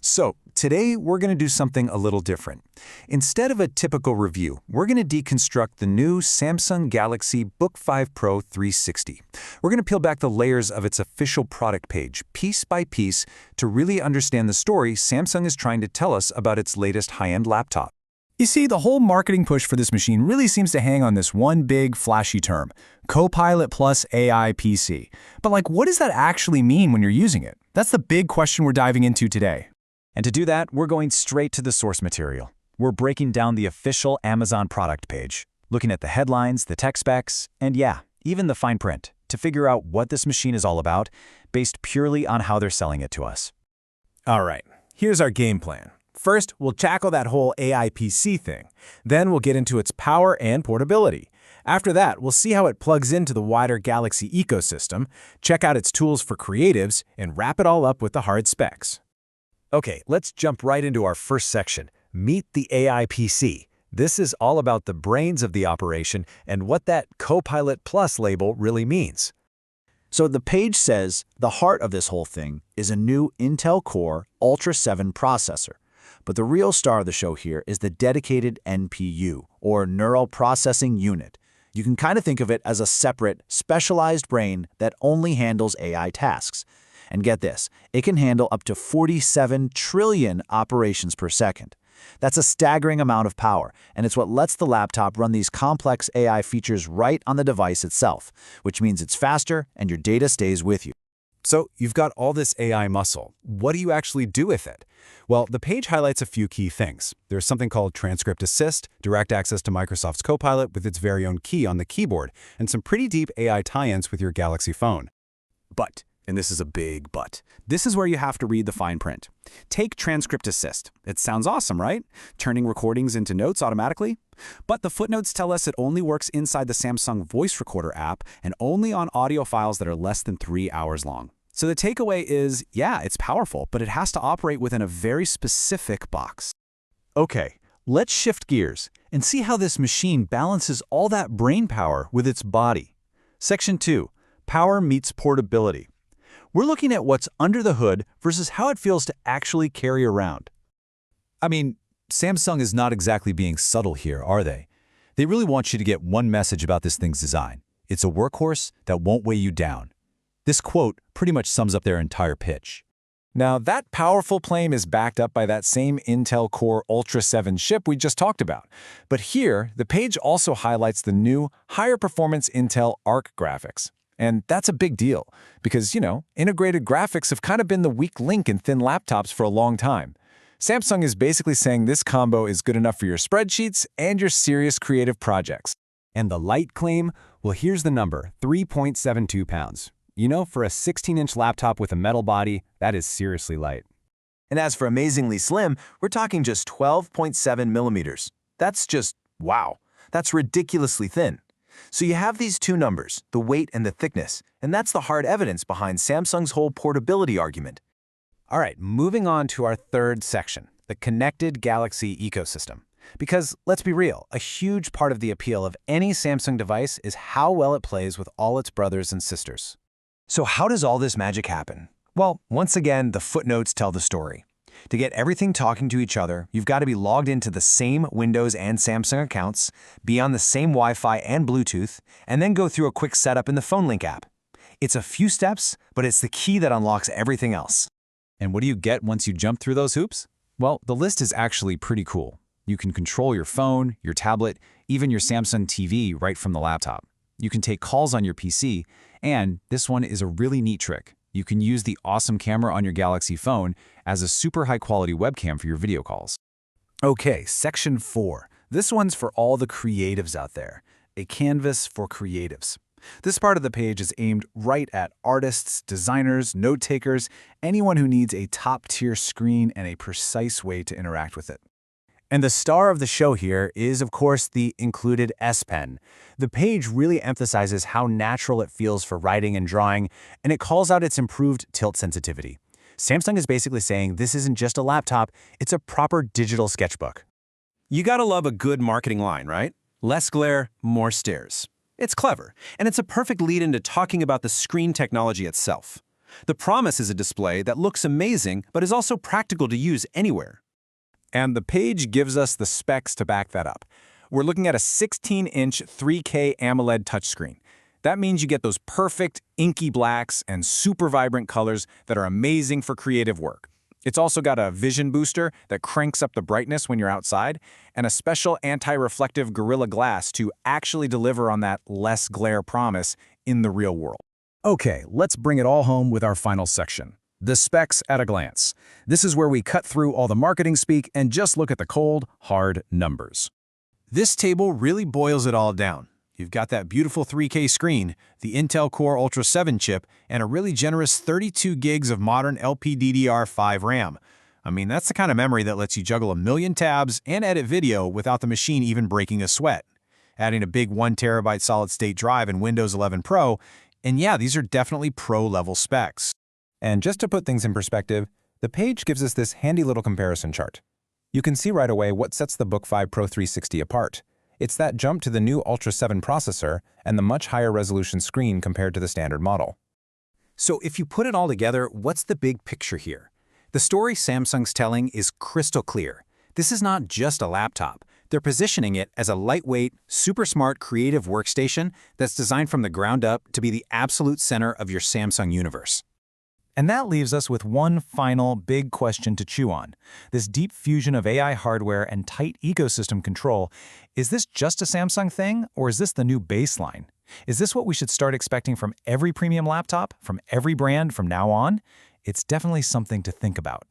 So, today we're going to do something a little different. Instead of a typical review, we're going to deconstruct the new Samsung Galaxy Book5 Pro 360. We're going to peel back the layers of its official product page, piece by piece, to really understand the story Samsung is trying to tell us about its latest high-end laptop. You see, the whole marketing push for this machine really seems to hang on this one big, flashy term, Copilot plus AI PC. But what does that actually mean when you're using it? That's the big question we're diving into today. And to do that, we're going straight to the source material. We're breaking down the official Amazon product page, looking at the headlines, the tech specs, and yeah, even the fine print, to figure out what this machine is all about, based purely on how they're selling it to us. All right, here's our game plan. First, we'll tackle that whole AI PC thing. Then we'll get into its power and portability. After that, we'll see how it plugs into the wider Galaxy ecosystem, check out its tools for creatives, and wrap it all up with the hard specs. Okay, let's jump right into our first section, Meet the AI PC. This is all about the brains of the operation and what that Copilot Plus label really means. So the page says the heart of this whole thing is a new Intel Core Ultra 7 processor. But the real star of the show here is the dedicated NPU, or Neural Processing Unit. You can kind of think of it as a separate, specialized brain that only handles AI tasks. And get this, it can handle up to 47 trillion operations per second. That's a staggering amount of power, and it's what lets the laptop run these complex AI features right on the device itself, which means it's faster and your data stays with you. So you've got all this AI muscle. What do you actually do with it? Well, the page highlights a few key things. There's something called Transcript Assist, direct access to Microsoft's Copilot with its very own key on the keyboard, and some pretty deep AI tie-ins with your Galaxy phone. But, and this is a big but, this is where you have to read the fine print. Take Transcript Assist. It sounds awesome, right? Turning recordings into notes automatically? But the footnotes tell us it only works inside the Samsung Voice Recorder app and only on audio files that are less than 3 hours long. So the takeaway is, yeah, it's powerful, but it has to operate within a very specific box. Okay, let's shift gears and see how this machine balances all that brain power with its body. Section 2, Power meets Portability. We're looking at what's under the hood versus how it feels to actually carry around. I mean, Samsung is not exactly being subtle here, are they? They really want you to get one message about this thing's design. It's a workhorse that won't weigh you down. This quote pretty much sums up their entire pitch. Now, that powerful claim is backed up by that same Intel Core Ultra 7 chip we just talked about. But here, the page also highlights the new, higher-performance Intel Arc graphics. And that's a big deal, because, integrated graphics have kind of been the weak link in thin laptops for a long time. Samsung is basically saying this combo is good enough for your spreadsheets and your serious creative projects. And the light claim? Well, here's the number, 3.72 pounds. For a 16-inch laptop with a metal body, that is seriously light. And as for amazingly slim, we're talking just 12.7 millimeters. That's just, wow, that's ridiculously thin. So you have these two numbers, the weight and the thickness, and that's the hard evidence behind Samsung's whole portability argument. All right, moving on to our third section, the connected Galaxy ecosystem. Because, let's be real, a huge part of the appeal of any Samsung device is how well it plays with all its brothers and sisters. So how does all this magic happen? Well, once again, the footnotes tell the story. To get everything talking to each other, you've got to be logged into the same Windows and Samsung accounts, be on the same Wi-Fi and Bluetooth, and then go through a quick setup in the PhoneLink app. It's a few steps, but it's the key that unlocks everything else. And what do you get once you jump through those hoops? Well, the list is actually pretty cool. You can control your phone, your tablet, even your Samsung TV right from the laptop. You can take calls on your PC, and this one is a really neat trick. You can use the awesome camera on your Galaxy phone as a super high-quality webcam for your video calls. Okay, section 4. This one's for all the creatives out there. A canvas for creatives. This part of the page is aimed right at artists, designers, note-takers, anyone who needs a top-tier screen and a precise way to interact with it. And the star of the show here is, of course, the included S Pen. The page really emphasizes how natural it feels for writing and drawing, and it calls out its improved tilt sensitivity. Samsung is basically saying this isn't just a laptop, it's a proper digital sketchbook. You gotta love a good marketing line, right? Less glare, more stairs. It's clever, and it's a perfect lead into talking about the screen technology itself. The promise is a display that looks amazing but is also practical to use anywhere. And the page gives us the specs to back that up. We're looking at a 16-inch 3K AMOLED touchscreen. That means you get those perfect, inky blacks and super vibrant colors that are amazing for creative work. It's also got a vision booster that cranks up the brightness when you're outside, and a special anti-reflective Gorilla Glass to actually deliver on that less glare promise in the real world. Okay, let's bring it all home with our final section. The specs at a glance. This is where we cut through all the marketing speak and just look at the cold, hard numbers. This table really boils it all down. You've got that beautiful 3K screen, the Intel Core Ultra 7 chip, and a really generous 32 gigs of modern LPDDR5 RAM. I mean, that's the kind of memory that lets you juggle a million tabs and edit video without the machine even breaking a sweat. Adding a big 1 terabyte solid-state drive in Windows 11 Pro, and yeah, these are definitely pro-level specs. And just to put things in perspective, the page gives us this handy little comparison chart. You can see right away what sets the Book5 Pro 360 apart. It's that jump to the new Ultra 7 processor and the much higher resolution screen compared to the standard model. So if you put it all together, what's the big picture here? The story Samsung's telling is crystal clear. This is not just a laptop. They're positioning it as a lightweight, super smart creative workstation that's designed from the ground up to be the absolute center of your Samsung universe. And that leaves us with one final big question to chew on. This deep fusion of AI hardware and tight ecosystem control, is this just a Samsung thing, or is this the new baseline? Is this what we should start expecting from every premium laptop, from every brand from now on? It's definitely something to think about.